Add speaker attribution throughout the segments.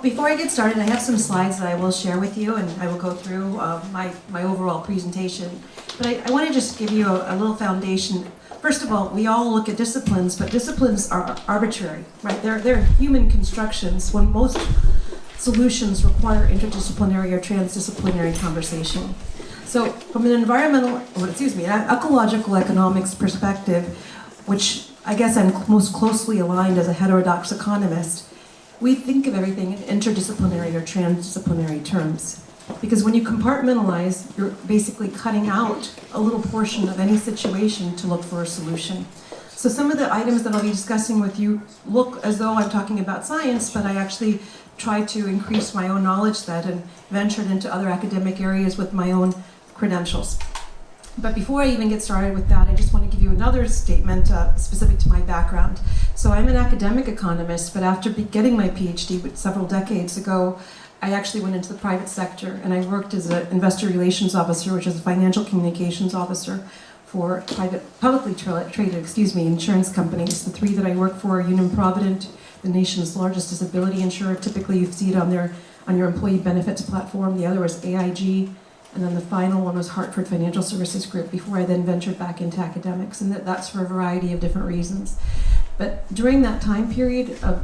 Speaker 1: before I get started, I have some slides that I will share with you, and I will go through my overall presentation. But I want to just give you a little foundation. First of all, we all look at disciplines, but disciplines are arbitrary, right? They're human constructions when most solutions require interdisciplinary or transdisciplinary conversation. So from an an ecological economics perspective, which I guess I'm most closely aligned as a heterodox economist, we think of everything in interdisciplinary or transdisciplinary terms. Because when you compartmentalize, you're basically cutting out a little portion of any situation to look for a solution. So some of the items that I'll be discussing with you look as though I'm talking about science, but I actually tried to increase my own knowledge set and ventured into other academic areas with my own credentials. But before I even get started with that, I just want to give you another statement specific to my background. So I'm an academic economist, but after getting my PhD several decades ago, I actually went into the private sector and I worked as an investor relations officer, which is a financial communications officer for publicly traded insurance companies. The three that I work for are Unum Provident, the nation's largest disability insurer. Typically you see it on your employee benefits platform. The other was AIG. And then the final one was Hartford Financial Services Group before I then ventured back into academics, and that's for a variety of different reasons. But during that time period of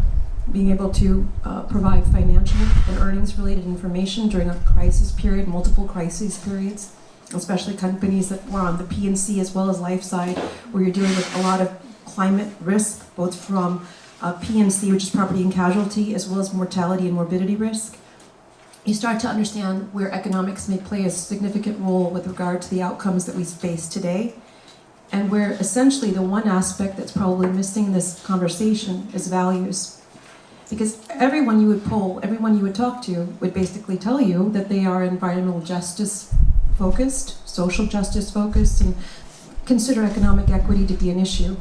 Speaker 1: being able to provide financial and earnings related information during a crisis period, multiple crises periods, especially companies that were on the P&C as well as life side, where you're dealing with a lot of climate risk, both from P&C, which is property and casualty, as well as mortality and morbidity risk. You start to understand where economics may play a significant role with regard to the outcomes that we face today, and where essentially the one aspect that's probably missing in this conversation is values. Because everyone you would poll, everyone you would talk to would basically tell you that they are environmental justice focused, social justice focused, and consider economic equity to be an issue.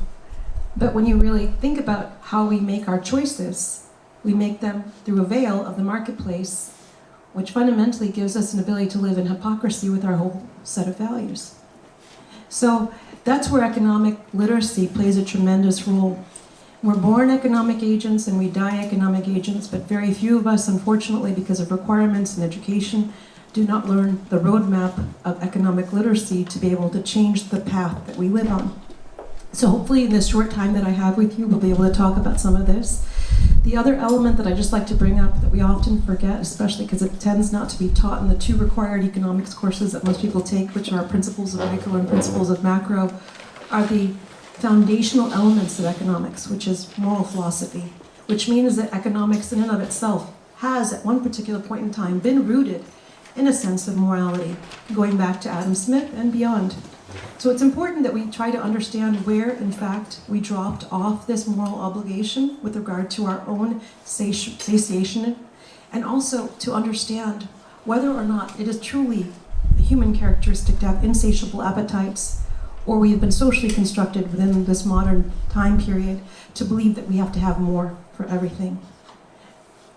Speaker 1: But when you really think about how we make our choices, we make them through a veil of the marketplace, which fundamentally gives us an ability to live in hypocrisy with our whole set of values. So that's where economic literacy plays a tremendous role. We're born economic agents and we die economic agents, but very few of us, unfortunately, because of requirements and education, do not learn the roadmap of economic literacy to be able to change the path that we live on. So hopefully in this short time that I have with you, we'll be able to talk about some of this. The other element that I just like to bring up that we often forget, especially because it tends not to be taught in the two required economics courses that most people take, which are principles of micro and principles of macro, are the foundational elements of economics, which is moral philosophy, which means that economics in and of itself has at one particular point in time been rooted in a sense of morality, going back to Adam Smith and beyond. So it's important that we try to understand where, in fact, we dropped off this moral obligation with regard to our own satiation, and also to understand whether or not it is truly a human characteristic to have insatiable appetites, or we have been socially constructed within this modern time period to believe that we have to have more for everything.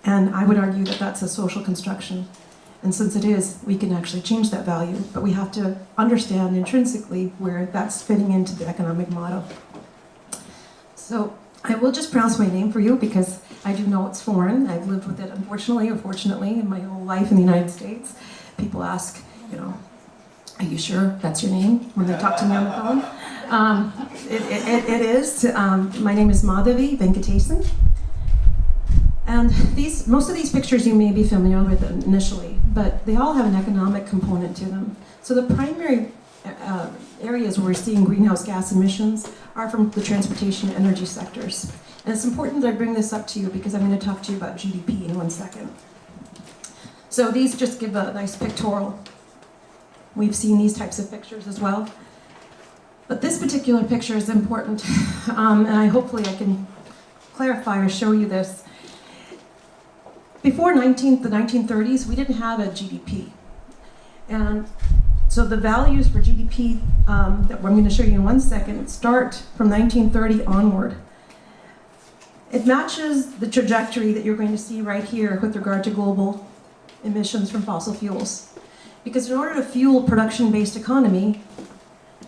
Speaker 1: And I would argue that that's a social construction. And since it is, we can actually change that value, but we have to understand intrinsically where that's fitting into the economic model. So I will just pronounce my name for you because I do know it's foreign. I've lived with it, unfortunately or fortunately, in my whole life in the United States. People ask, are you sure that's your name when they talk to me on the phone? It is. My name is Madhavi Venkatesan. And most of these pictures you may be familiar with initially, but they all have an economic component to them. So the primary areas where we're seeing greenhouse gas emissions are from the transportation and energy sectors. And it's important that I bring this up to you because I'm going to talk to you about GDP in 1 second. So these just give a nice pictorial. We've seen these types of pictures as well. But this particular picture is important, and hopefully I can clarify or show you this. Before the 1930s, we didn't have a GDP. And so the values for GDP that I'm going to show you in 1 second start from 1930 onward. It matches the trajectory that you're going to see right here with regard to global emissions from fossil fuels. Because in order to fuel production-based economy,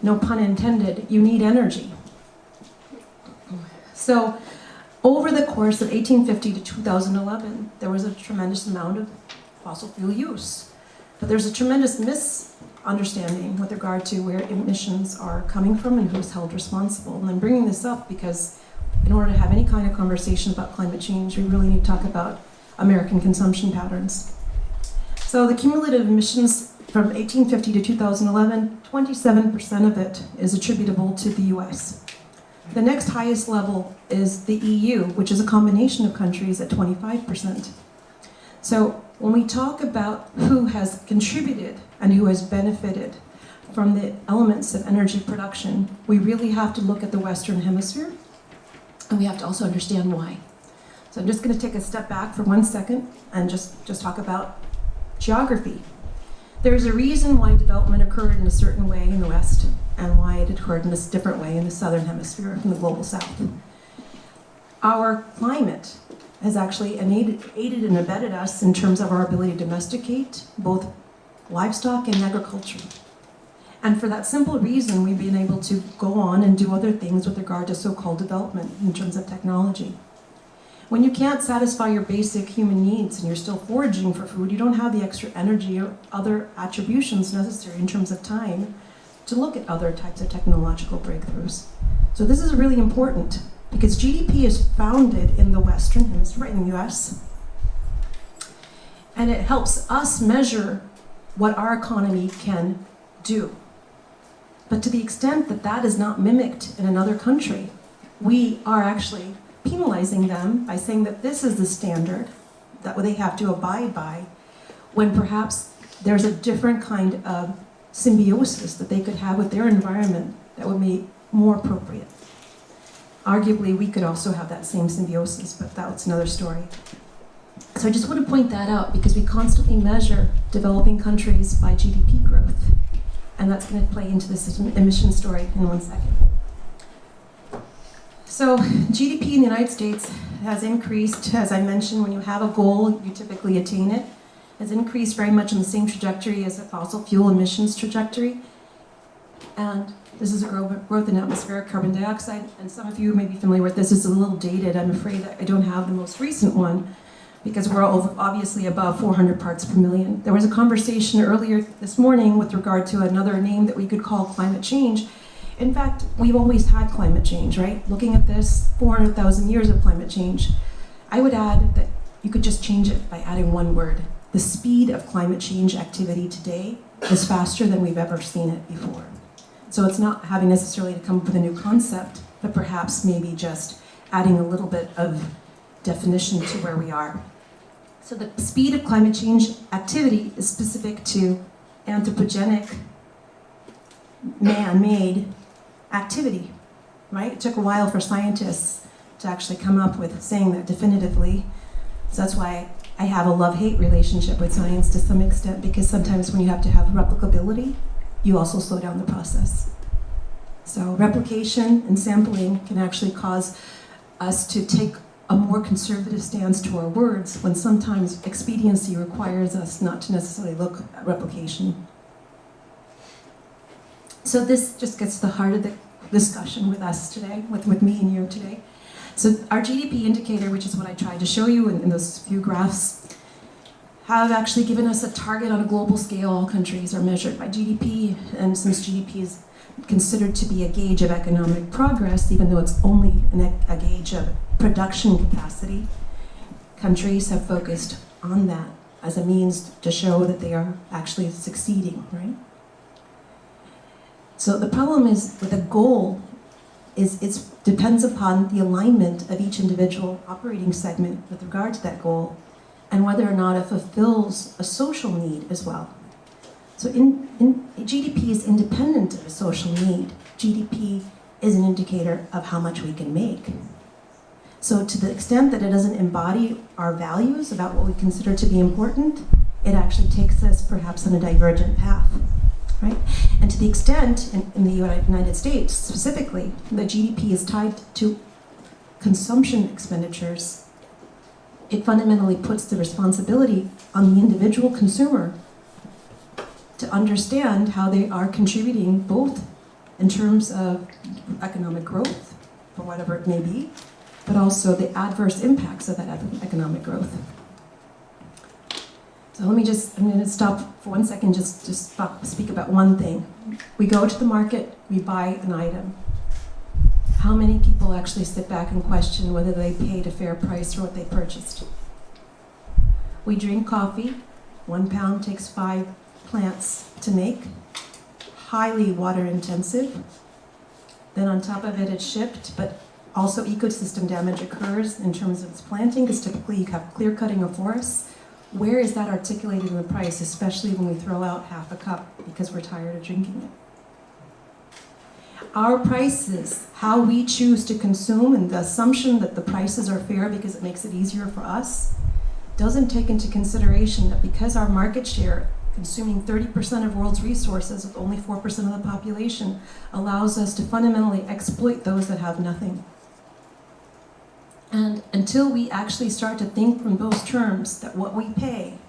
Speaker 1: no pun intended, you need energy. So over the course of 1850 to 2011, there was a tremendous amount of fossil fuel use. But there's a tremendous misunderstanding with regard to where emissions are coming from and who's held responsible. And I'm bringing this up because in order to have any kind of conversation about climate change, we really need to talk about American consumption patterns. So the cumulative emissions from 1850 to 2011, 27% of it is attributable to the US. The next highest level is the EU, which is a combination of countries at 25%. So when we talk about who has contributed and who has benefited from the elements of energy production, we really have to look at the Western Hemisphere, and we have to also understand why. So I'm just going to take a step back for 1 second and just talk about geography. There's a reason why development occurred in a certain way in the West and why it occurred in this different way in the Southern Hemisphere, in the global South. Our climate has actually aided and abetted us in terms of our ability to domesticate both livestock and agriculture. And for that simple reason, we've been able to go on and do other things with regard to so-called development in terms of technology. When you can't satisfy your basic human needs and you're still foraging for food, you don't have the extra energy or other attributions necessary in terms of time to look at other types of technological breakthroughs. So this is really important because GDP is founded in the Western Hemisphere, in the US, and it helps us measure what our economy can do. But to the extent that that is not mimicked in another country, we are actually penalizing them by saying that this is the standard that they have to abide by, when perhaps there's a different kind of symbiosis that they could have with their environment that would be more appropriate. Arguably, we could also have that same symbiosis, but that's another story. So I just want to point that out because we constantly measure developing countries by GDP growth, and that's going to play into this emission story in 1 second. So GDP in the United States has increased, as I mentioned, when you have a goal, you typically attain it, has increased very much in the same trajectory as the fossil fuel emissions trajectory. And this is a growth in atmospheric carbon dioxide, and some of you may be familiar with this. It's a little dated. I'm afraid that I don't have the most recent one because we're obviously above 400 parts per million. There was a conversation earlier this morning with regard to another name that we could call climate change. In fact, we've always had climate change, right? Looking at this, 400,000 years of climate change. I would add that you could just change it by adding one word. The speed of climate change activity today is faster than we've ever seen it before. So it's not having necessarily to come up with a new concept, but perhaps maybe just adding a little bit of definition to where we are. So the speed of climate change activity is specific to anthropogenic, man-made activity, right? It took a while for scientists to actually come up with saying that definitively. So that's why I have a love-hate relationship with science to some extent, because sometimes when you have to have replicability, you also slow down the process. So replication and sampling can actually cause us to take a more conservative stance to our words when sometimes expediency requires us not to necessarily look at replication. So this just gets to the heart of the discussion with us today, with me and you today. So our GDP indicator, which is what I tried to show you in those few graphs, have actually given us a target on a global scale. All countries are measured by GDP, and since GDP is considered to be a gauge of economic progress, even though it's only a gauge of production capacity, countries have focused on that as a means to show that they are actually succeeding, right? So the problem is with a goal is it depends upon the alignment of each individual operating segment with regard to that goal and whether or not it fulfills a social need as well. So GDP is independent of a social need. GDP is an indicator of how much we can make. So to the extent that it doesn't embody our values about what we consider to be important, it actually takes us perhaps on a divergent path. Right? And to the extent, in the United States specifically, the GDP is tied to consumption expenditures, it fundamentally puts the responsibility on the individual consumer to understand how they are contributing both in terms of economic growth, for whatever it may be, but also the adverse impacts of that economic growth. So I'm going to stop for 1 second, just speak about one thing. We go to the market, we buy an item. How many people actually sit back and question whether they paid a fair price for what they purchased? We drink coffee. 1 pound takes 5 plants to make. Highly water intensive. Then on top of it, it's shipped, but also ecosystem damage occurs in terms of its planting, because typically you have clear cutting of forests. Where is that articulated in the price, especially when we throw out half a cup because we're tired of drinking it? Our prices, how we choose to consume, and the assumption that the prices are fair because it makes it easier for us, doesn't take into consideration that because our market share, consuming 30% of world's resources with only 4% of the population, allows us to fundamentally exploit those that have nothing. And until we actually start to think from those terms, that what we pay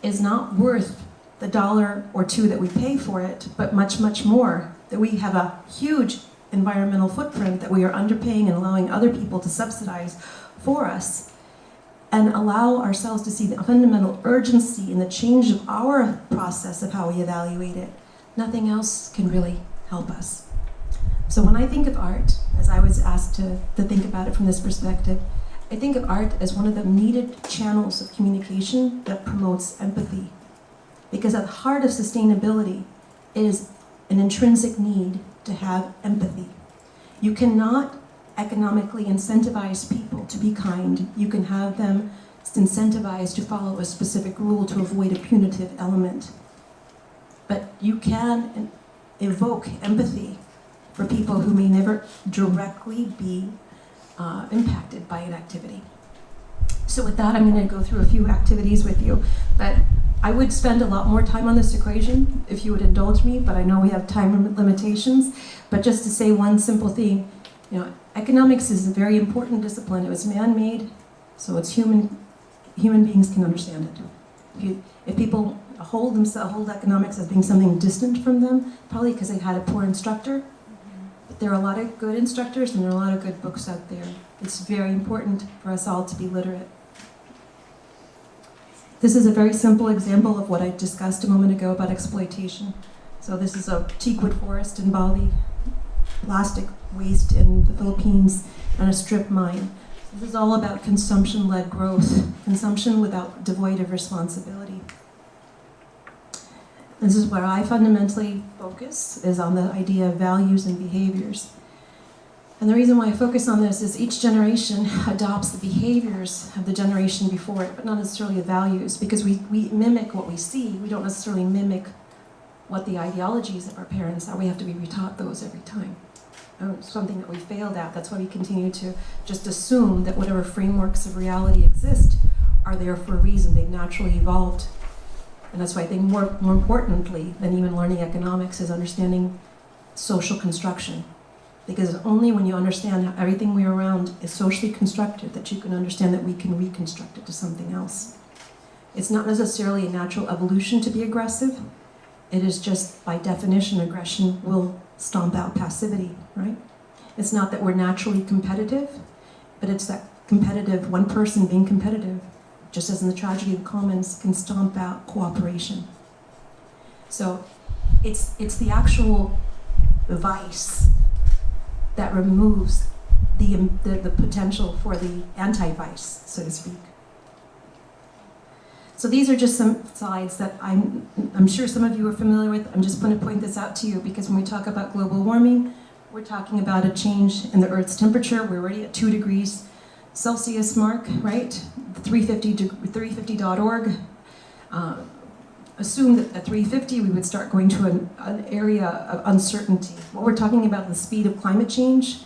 Speaker 1: is not worth the $1 or $2 that we pay for it, but much, much more, that we have a huge environmental footprint that we are underpaying and allowing other people to subsidize for us, and allow ourselves to see the fundamental urgency in the change of our process of how we evaluate it, nothing else can really help us. So when I think of art, as I was asked to think about it from this perspective, I think of art as one of the needed channels of communication that promotes empathy. Because at the heart of sustainability is an intrinsic need to have empathy. You cannot economically incentivize people to be kind. You can have them incentivized to follow a specific rule to avoid a punitive element. But you can evoke empathy for people who may never directly be impacted by an activity. So with that, I'm going to go through a few activities with you. But I would spend a lot more time on this equation if you would indulge me, but I know we have time limitations. But just to say one simple thing, economics is a very important discipline. It was man-made, so it's human beings can understand it. If people hold economics as being something distant from them, probably because they had a poor instructor. But there are a lot of good instructors and there are a lot of good books out there. It's very important for us all to be literate. This is a very simple example of what I discussed a moment ago about exploitation. So this is a teakwood forest in Bali, plastic waste in the Philippines, and a strip mine. This is all about consumption-led growth, consumption devoid of responsibility. This is where I fundamentally focus, is on the idea of values and behaviors. And the reason why I focus on this is each generation adopts the behaviors of the generation before it, but not necessarily the values, because we mimic what we see. We don't necessarily mimic what the ideologies of our parents are. We have to be retaught those every time. Something that we failed at. That's why we continue to just assume that whatever frameworks of reality exist are there for a reason. They've naturally evolved. And that's why I think more importantly than even learning economics is understanding social construction. Because it's only when you understand how everything we're around is socially constructed that you can understand that we can reconstruct it to something else. It's not necessarily a natural evolution to be aggressive. It is just, by definition, aggression will stomp out passivity, right? It's not that we're naturally competitive, but it's that competitive, one person being competitive, just as in the tragedy of the commons, can stomp out cooperation. So it's the actual vice that removes the potential for the anti-vice, so to speak. So these are just some slides that I'm sure some of you are familiar with. I'm just going to point this out to you because when we talk about global warming, we're talking about a change in the Earth's temperature. We're already at 2 degrees Celsius mark, right? 350.org. Assume that at 350 we would start going to an area of uncertainty. What we're talking about, the speed of climate change,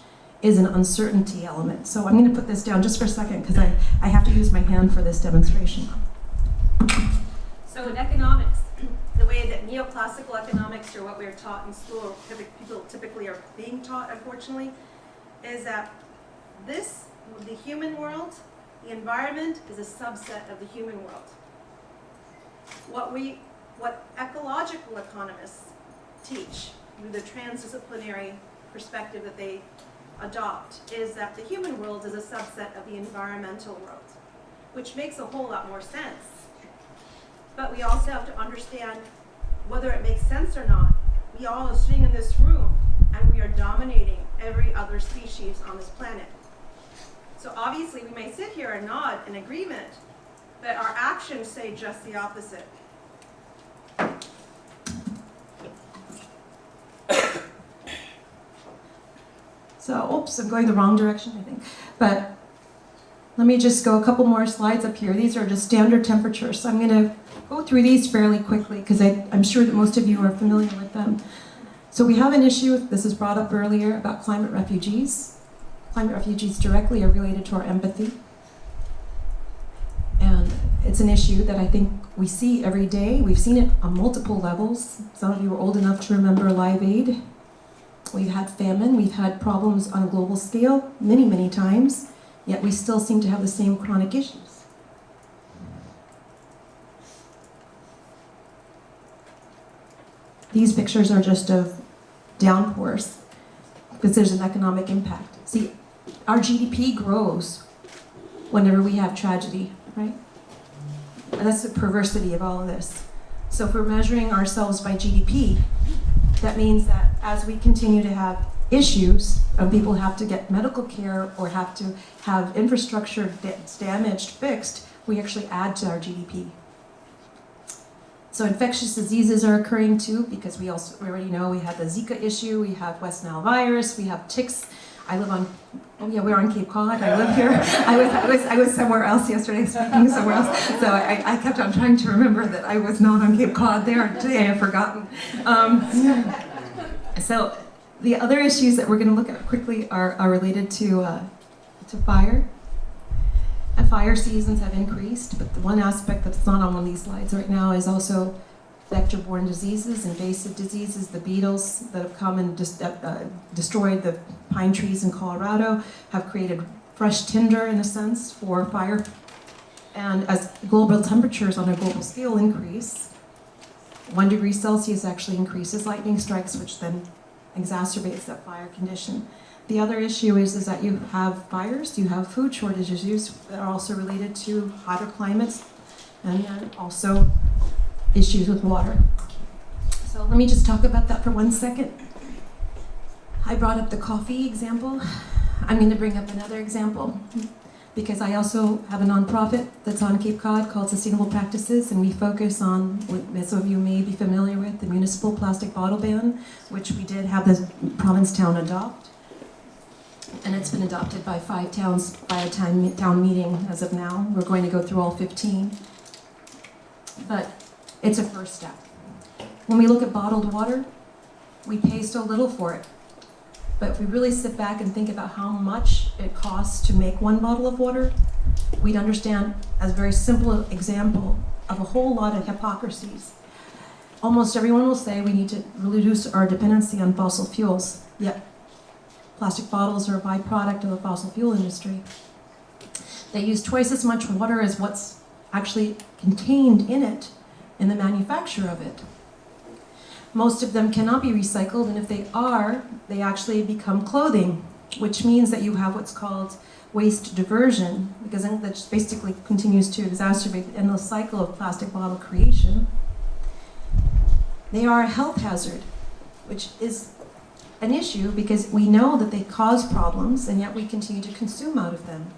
Speaker 1: is an uncertainty element. So I'm going to put this down just for a second because I have to use my hand for this demonstration. So in economics, the way that neoclassical economics, or what we're taught in school, or people typically are being taught, unfortunately, is that the human world, the environment, is a subset of the human world. What ecological economists teach through the transdisciplinary perspective that they
Speaker 2: adopt is that the human world is a subset of the environmental world, which makes a whole lot more sense. But we also have to understand whether it makes sense or not. We all are sitting in this room and we are dominating every other species on this planet. So obviously we may sit here and nod in agreement, but our actions say just the opposite.
Speaker 1: So, oops, I'm going the wrong direction, I think. But let me just go a couple more slides up here. These are just standard temperatures. So I'm going to go through these fairly quickly because I'm sure that most of you are familiar with them. So we have an issue, this was brought up earlier, about climate refugees. Climate refugees directly are related to our empathy. And it's an issue that I think we see every day. We've seen it on multiple levels. Some of you are old enough to remember Live Aid. We've had famine, we've had problems on a global scale many, many times, yet we still seem to have the same chronic issues. These pictures are just of downpours because there's an economic impact. See, our GDP grows whenever we have tragedy, right? And that's the perversity of all of this. So if we're measuring ourselves by GDP, that means that as we continue to have issues, and people have to get medical care or have to have infrastructure that's damaged, fixed, we actually add to our GDP. So infectious diseases are occurring too, because we already know we had the Zika issue, we have West Nile virus, we have ticks. I live on, oh yeah, we're on Cape Cod, I live here. I was somewhere else yesterday, speaking somewhere else. So I kept on trying to remember that I was not on Cape Cod there. Today I've forgotten. So the other issues that we're gonna look at quickly are related to fire. Fire seasons have increased, but the one aspect that's not on one of these slides right now is also vector-borne diseases, invasive diseases. The beetles that have come and destroyed the pine trees in Colorado have created fresh tinder, in a sense, for fire. And as global temperatures on a global scale increase, 1 degree Celsius actually increases lightning strikes, which then exacerbates that fire condition. The other issue is that you have fires, you have food shortage issues that are also related to hotter climates, and then also issues with water. So let me just talk about that for 1 second. I brought up the coffee example. I'm going to bring up another example because I also have a nonprofit that's on Cape Cod called Sustainable Practices, and we focus on what some of you may be familiar with, the municipal plastic bottle ban, which we did have the province town adopt. And it's been adopted by 5 towns by a town meeting as of now. We're going to go through all 15. But it's a first step. When we look at bottled water, we pay so little for it. But if we really sit back and think about how much it costs to make 1 bottle of water, we'd understand as a very simple example of a whole lot of hypocrisies. Almost everyone will say we need to reduce our dependency on fossil fuels, yet plastic bottles are a byproduct of the fossil fuel industry. They use twice as much water as what's actually contained in it in the manufacture of it. Most of them cannot be recycled, and if they are, they actually become clothing, which means that you have what's called waste diversion, because then that just basically continues to exacerbate the endless cycle of plastic bottle creation. They are a health hazard, which is an issue because we know that they cause problems, and yet we continue to consume out of them,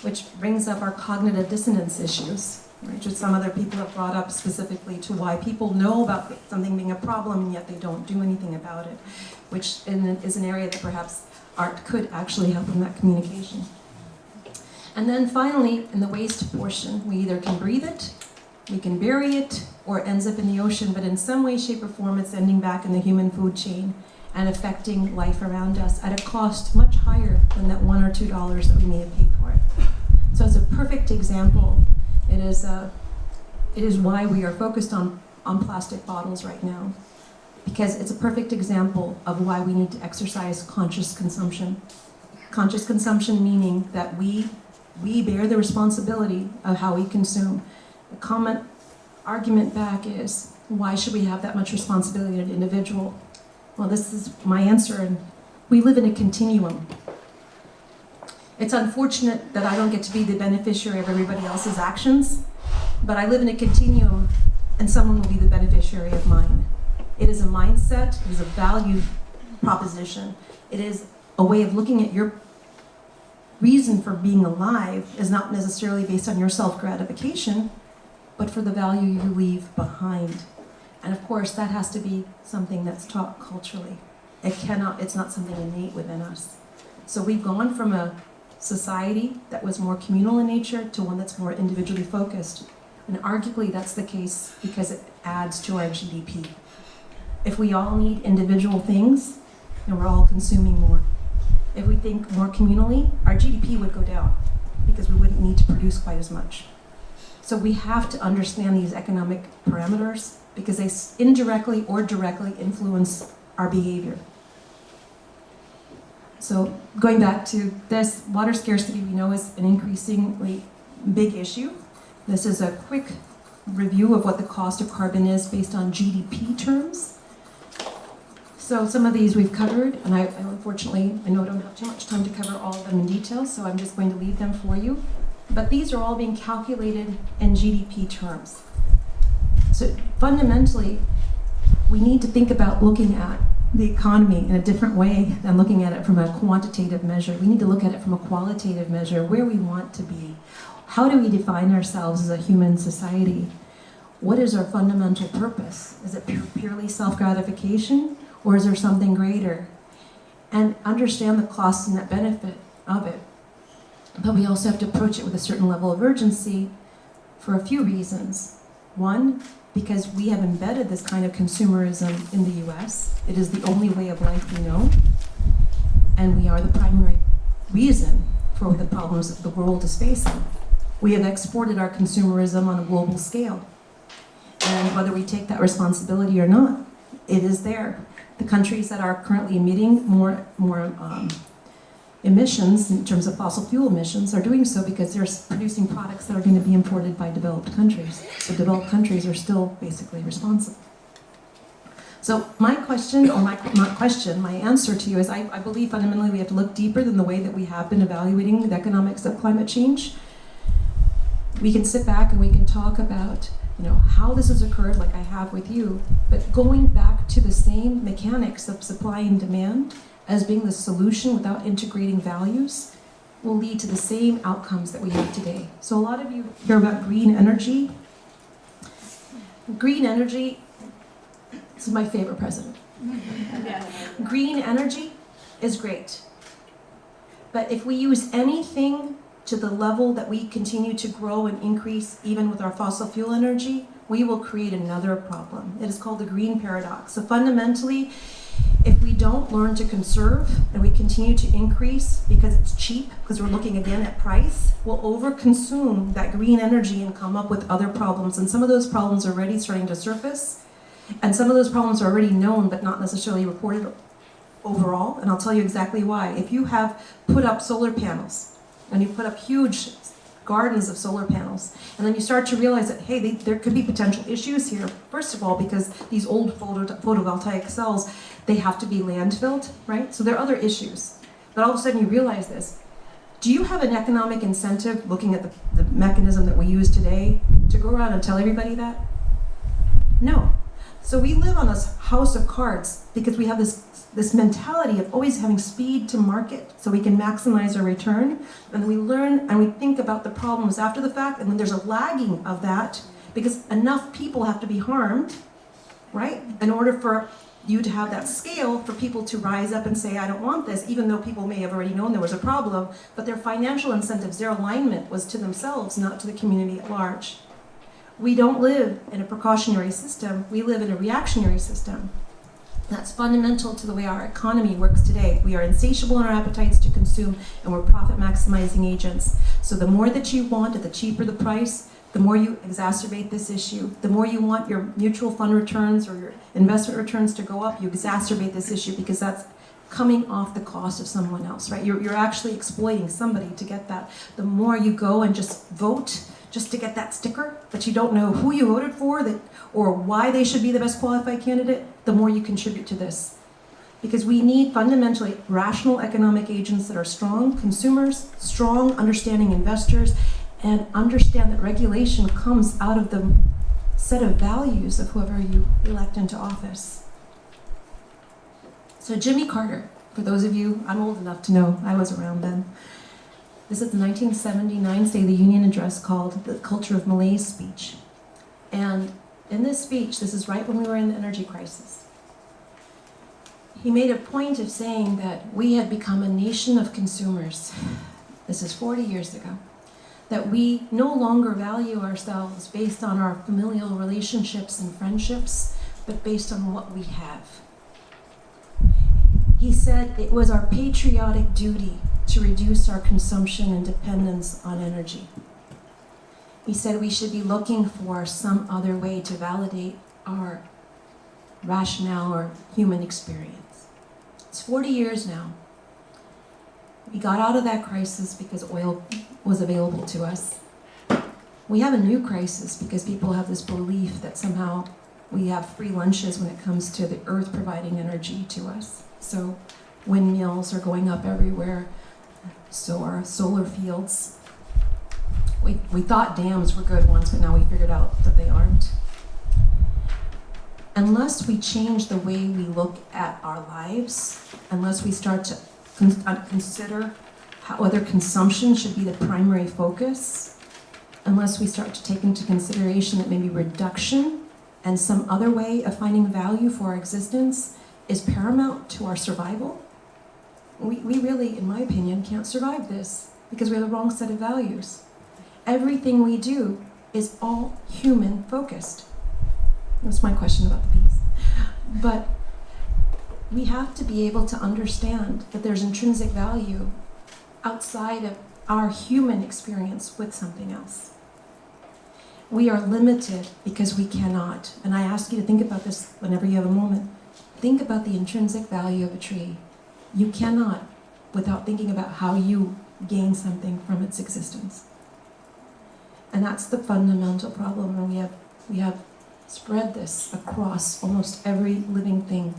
Speaker 1: which brings up our cognitive dissonance issues, which some other people have brought up specifically to why people know about something being a problem and yet they don't do anything about it, which is an area that perhaps art could actually help in that communication. And then finally, in the waste portion, we either can breathe it, we can bury it, or it ends up in the ocean, but in some way, shape, or form, it's ending back in the human food chain and affecting life around us at a cost much higher than that $1 or $2 that we may have paid for it. So it's a perfect example. It is why we are focused on plastic bottles right now, because it's a perfect example of why we need to exercise conscious consumption. Conscious consumption meaning that we bear the responsibility of how we consume. The common argument back is, why should we have that much responsibility as an individual? Well, this is my answer, and we live in a continuum. It's unfortunate that I don't get to be the beneficiary of everybody else's actions, but I live in a continuum and someone will be the beneficiary of mine. It is a mindset, it is a value proposition. It is a way of looking at your reason for being alive is not necessarily based on your self-gratification, but for the value you leave behind. And of course, that has to be something that's taught culturally. It's not something innate within us. So we've gone from a society that was more communal in nature to one that's more individually focused. And arguably that's the case because it adds to our GDP. If we all need individual things, then we're all consuming more. If we think more communally, our GDP would go down because we wouldn't need to produce quite as much. So we have to understand these economic parameters because they indirectly or directly influence our behavior. So going back to this, water scarcity we know is an increasingly big issue. This is a quick review of what the cost of carbon is based on GDP terms. So some of these we've covered, and I unfortunately, I know I don't have too much time to cover all of them in detail, so I'm just going to leave them for you. But these are all being calculated in GDP terms. So fundamentally, we need to think about looking at the economy in a different way than looking at it from a quantitative measure. We need to look at it from a qualitative measure, where we want to be. How do we define ourselves as a human society? What is our fundamental purpose? Is it purely self-gratification, or is there something greater? And understand the cost and the benefit of it. But we also have to approach it with a certain level of urgency for a few reasons. One, because we have embedded this kind of consumerism in the US. It is the only way of life we know. And we are the primary reason for the problems that the world is facing. We have exported our consumerism on a global scale. And whether we take that responsibility or not, it is there. The countries that are currently emitting more emissions in terms of fossil fuel emissions are doing so because they're producing products that are going to be imported by developed countries. So developed countries are still basically responsible. So my question, or my answer to you is I believe fundamentally we have to look deeper than the way that we have been evaluating the economics of climate change. We can sit back and we can talk about how this has occurred, like I have with you, but going back to the same mechanics of supply and demand as being the solution without integrating values will lead to the same outcomes that we have today. So a lot of you hear about green energy. Green energy, this is my favorite president. Green energy is great. But if we use anything to the level that we continue to grow and increase even with our fossil fuel energy, we will create another problem. It is called the green paradox. So fundamentally, if we don't learn to conserve and we continue to increase because it's cheap, because we're looking again at price, we'll overconsume that green energy and come up with other problems. And some of those problems are already starting to surface. And some of those problems are already known but not necessarily reported overall. And I'll tell you exactly why. If you have put up solar panels, and you put up huge gardens of solar panels, and then you start to realize that, hey, there could be potential issues here. First of all, because these old photovoltaic cells, they have to be landfilled, right? So there are other issues. But all of a sudden you realize this. Do you have an economic incentive, looking at the mechanism that we use today, to go around and tell everybody that? No. So we live on this house of cards because we have this mentality of always having speed to market so we can maximize our return. And we learn and we think about the problems after the fact, and then there's a lagging of that because enough people have to be harmed, right? In order for you to have that scale for people to rise up and say, I don't want this, even though people may have already known there was a problem, but their financial incentives, their alignment was to themselves, not to the community at large. We don't live in a precautionary system, we live in a reactionary system. That's fundamental to the way our economy works today. We are insatiable in our appetites to consume, and we're profit maximizing agents. So the more that you want, the cheaper the price, the more you exacerbate this issue. The more you want your mutual fund returns or your investment returns to go up, you exacerbate this issue because that's coming off the cost of someone else, right? You're actually exploiting somebody to get that. The more you go and just vote just to get that sticker, but you don't know who you voted for or why they should be the best qualified candidate, the more you contribute to this. Because we need fundamentally rational economic agents that are strong consumers, strong understanding investors, and understand that regulation comes out of the set of values of whoever you elect into office. So Jimmy Carter, for those of you, I'm old enough to know, I was around then. This is the 1979 State of the Union address called the Culture of Malaise speech. And in this speech, this is right when we were in the energy crisis, he made a point of saying that we had become a nation of consumers. This is 40 years ago. That we no longer value ourselves based on our familial relationships and friendships, but based on what we have. He said it was our patriotic duty to reduce our consumption and dependence on energy. He said we should be looking for some other way to validate our rationale or human experience. It's 40 years now. We got out of that crisis because oil was available to us. We have a new crisis because people have this belief that somehow we have free lunches when it comes to the earth providing energy to us. So windmills are going up everywhere, so are solar fields. We thought dams were good ones, but now we figured out that they aren't. Unless we change the way we look at our lives, unless we start to consider whether consumption should be the primary focus, unless we start to take into consideration that maybe reduction and some other way of finding value for our existence is paramount to our survival, we really, in my opinion, can't survive this because we have the wrong set of values. Everything we do is all human focused. That's my question about the piece. But we have to be able to understand that there's intrinsic value outside of our human experience with something else. We are limited because we cannot. And I ask you to think about this whenever you have a moment. Think about the intrinsic value of a tree. You cannot without thinking about how you gain something from its existence. And that's the fundamental problem. And we have spread this across almost every living thing.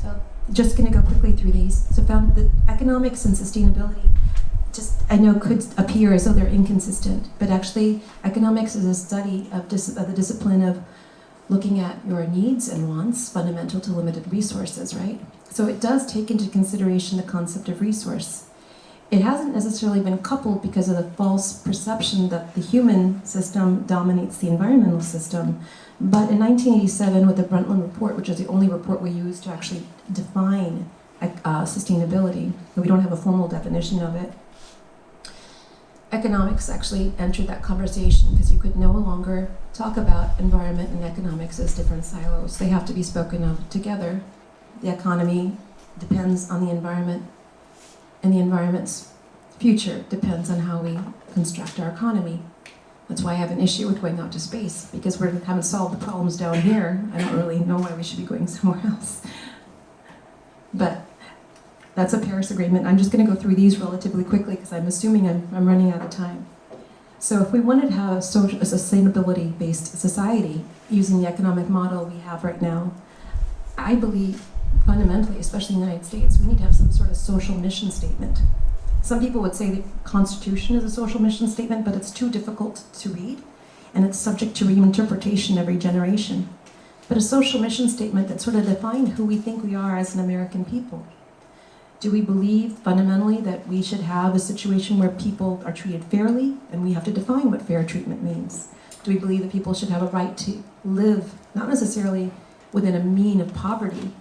Speaker 1: So just going to go quickly through these. So found that economics and sustainability just, I know, could appear as though they're inconsistent, but actually economics is a study of the discipline of looking at your needs and wants, fundamental to limited resources, right? So it does take into consideration the concept of resource. It hasn't necessarily been coupled because of the false perception that the human system dominates the environmental system. But in 1987, with the Brundtland Report, which is the only report we use to actually define sustainability, we don't have a formal definition of it, economics actually entered that conversation because you could no longer talk about environment and economics as different silos. They have to be spoken of together. The economy depends on the environment, and the environment's future depends on how we construct our economy. That's why I have an issue with going out to space, because we haven't solved the problems down here. I don't really know why we should be going somewhere else. But that's a Paris Agreement. I'm just going to go through these relatively quickly because I'm assuming I'm running out of time. So if we wanted to have a sustainability-based society using the economic model we have right now, I believe fundamentally, especially in the United States, we need to have some sort of social mission statement. Some people would say the Constitution is a social mission statement, but it's too difficult to read, and it's subject to reinterpretation every generation. But a social mission statement that sort of defines who we think we are as an American people. Do we believe fundamentally that we should have a situation where people are treated fairly, and we have to define what fair treatment means? Do we believe that people should have a right to live, not necessarily within a mean of poverty,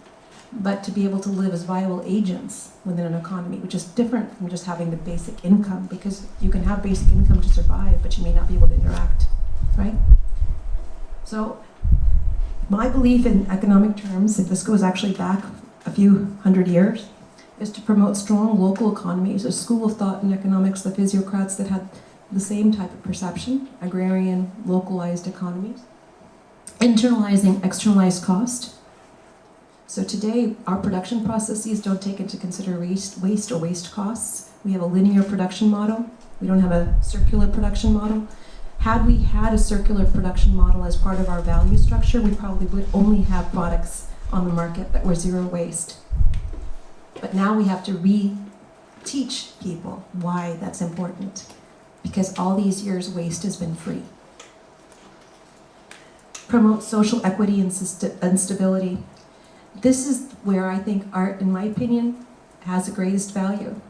Speaker 1: but to be able to live as viable agents within an economy, which is different from just having the basic income, because you can have basic income to survive, but you may not be able to interact, right? So my belief in economic terms, if this goes actually back a few hundred years, is to promote strong local economies, a school of thought in economics, the physiocrats that had the same type of perception, agrarian, localized economies. Internalizing externalized cost. So today, our production processes don't take into consideration waste or waste costs. We have a linear production model. We don't have a circular production model. Had we had a circular production model as part of our value structure, we probably would only have products on the market that were zero waste. But now we have to re-teach people why that's important, because all these years waste has been free. Promote social equity and stability. This is where I think art, in my opinion, has the greatest value,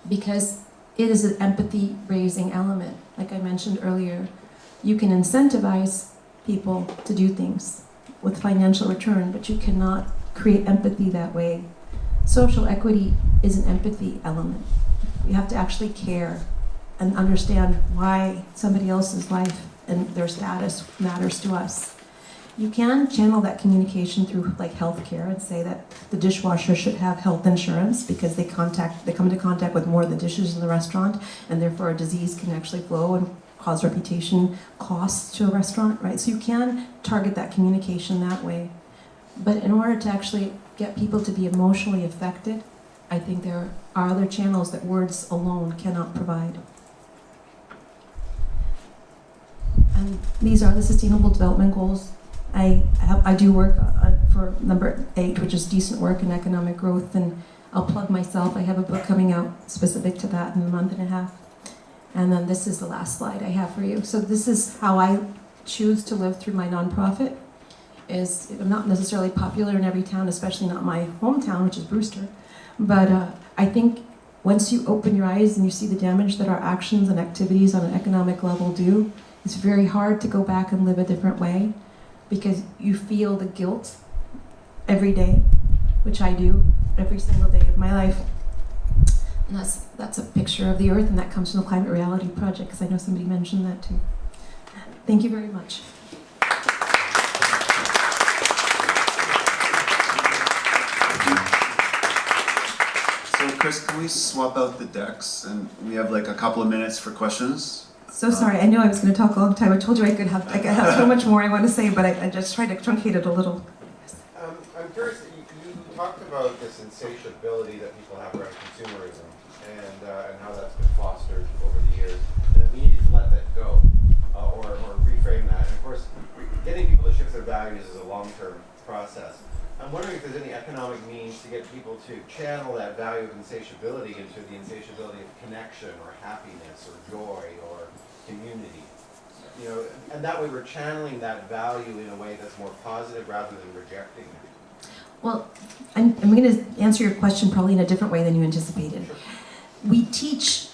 Speaker 1: because it is an empathy-raising element. Like I mentioned earlier, you can incentivize people to do things with financial return, but you cannot create empathy that way. Social equity is an empathy element. You have to actually care and understand why somebody else's life and their status matters to us. You can channel that communication through like healthcare and say that the dishwasher should have health insurance because they come into contact with more of the dishes in the restaurant, and therefore a disease can actually flow and cause reputation costs to a restaurant, right? So you can target that communication that way. But in order to actually get people to be emotionally affected, I think there are other channels that words alone cannot provide. And these are the Sustainable Development Goals. I do work for number 8, which is decent work and economic growth, and I'll plug myself. I have a book coming out specific to that in a month and a half. And then this is the last slide I have for you. So this is how I choose to live through my nonprofit. I'm not necessarily popular in every town, especially not my hometown, which is Brewster. But I think once you open your eyes and you see the damage that our actions and activities on an economic level do, it's very hard to go back and live a different way, because you feel the guilt every day, which I do every single day of my life. And that's a picture of the Earth, and that comes from the Climate Reality Project, because I know somebody mentioned that too. Thank you very much.
Speaker 3: So Chris, can we swap out the decks, and we have like a couple of minutes for questions?
Speaker 1: So sorry, I knew I was going to talk a long time. I told you I could have so much more I want to say, but I just tried to truncate it a little.
Speaker 4: I'm curious, you talked about this insatiability that people have around consumerism and how that's been fostered over the years, and that we need to let that go, or reframe that. And of course, getting people to shift their values is a long-term process. I'm wondering if there's any economic means to get people to channel that value of insatiability into the insatiability of connection or happiness or joy or community. You know, and that way we're channeling that value in a way that's more positive rather than rejecting it.
Speaker 1: Well, I'm going to answer your question probably in a different way than you anticipated.
Speaker 4: Sure.
Speaker 1: We teach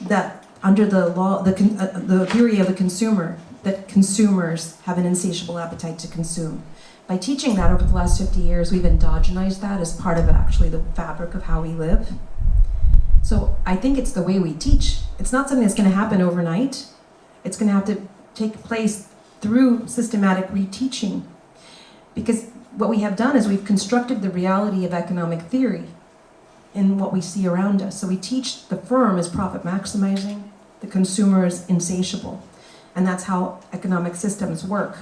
Speaker 1: that under the law, the theory of the consumer, that consumers have an insatiable appetite to consume. By teaching that over the last 50 years, we've endogenized that as part of actually the fabric of how we live. So I think it's the way we teach. It's not something that's going to happen overnight. It's going to have to take place through systematic reteaching. Because what we have done is we've constructed the reality of economic theory in what we see around us. So we teach the firm is profit maximizing, the consumer is insatiable. And that's how economic systems work.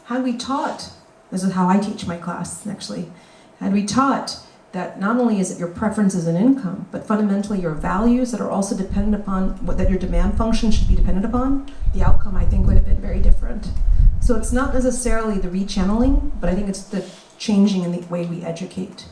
Speaker 1: Had we taught, this is how I teach my class actually, had we taught that not only is it your preferences and income, but fundamentally your values that are also dependent upon, that your demand function should be dependent upon, the outcome I think would have been very different. So it's not necessarily the rechanneling, but I think it's the changing in the way we educate.